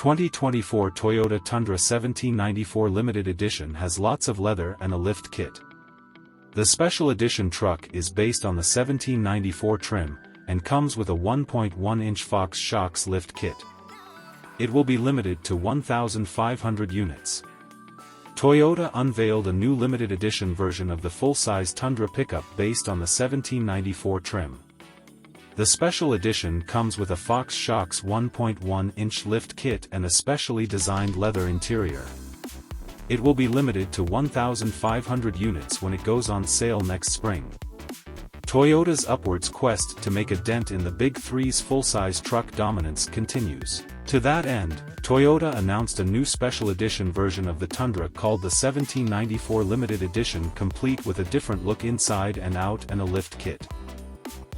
2024 Toyota Tundra 1794 Limited Edition has lots of leather and a lift kit. The special edition truck is based on the 1794 trim, and comes with a 1.1-inch Fox shocks lift kit. It will be limited to 1,500 units. Toyota unveiled a new limited edition version of the full-size Tundra pickup based on the 1794 trim. The special edition comes with a Fox shocks 1.1-inch lift kit and a specially designed leather interior. It will be limited to 1,500 units when it goes on sale next spring. Toyota's upwards quest to make a dent in the Big Three's full-size truck dominance continues. To that end, Toyota announced a new special edition version of the Tundra called the 1794 Limited Edition, complete with a different look inside and out and a lift kit.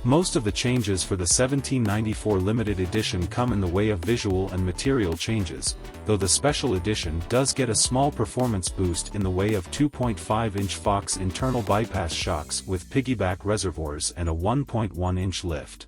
Most of the changes for the 1794 Limited Edition come in the way of visual and material changes, though the special edition does get a small performance boost in the way of 2.5-inch Fox internal bypass shocks with piggyback reservoirs and a 1.1-inch lift.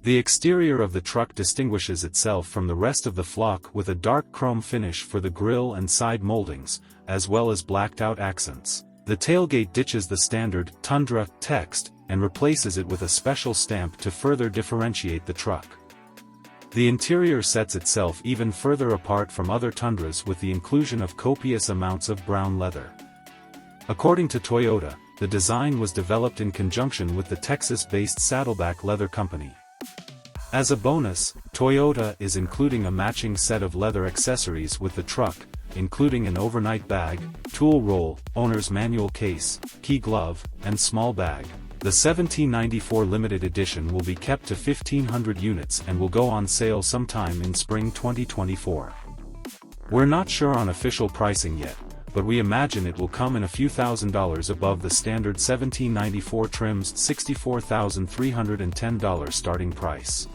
The exterior of the truck distinguishes itself from the rest of the flock with a dark chrome finish for the grille and side moldings, as well as blacked-out accents. The tailgate ditches the standard Tundra text and replaces it with a special stamp to further differentiate the truck. The interior sets itself even further apart from other Tundras with the inclusion of copious amounts of brown leather. According to Toyota, the design was developed in conjunction with the Texas-based Saddleback Leather Company. As a bonus, Toyota is including a matching set of leather accessories with the truck, including an overnight bag, tool roll, owner's manual case, key glove, and small bag. The 1794 Limited Edition will be kept to 1,500 units and will go on sale sometime in spring 2024. We're not sure on official pricing yet, but we imagine it will come in a few $1,000s above the standard 1794 trim's $64,310 starting price.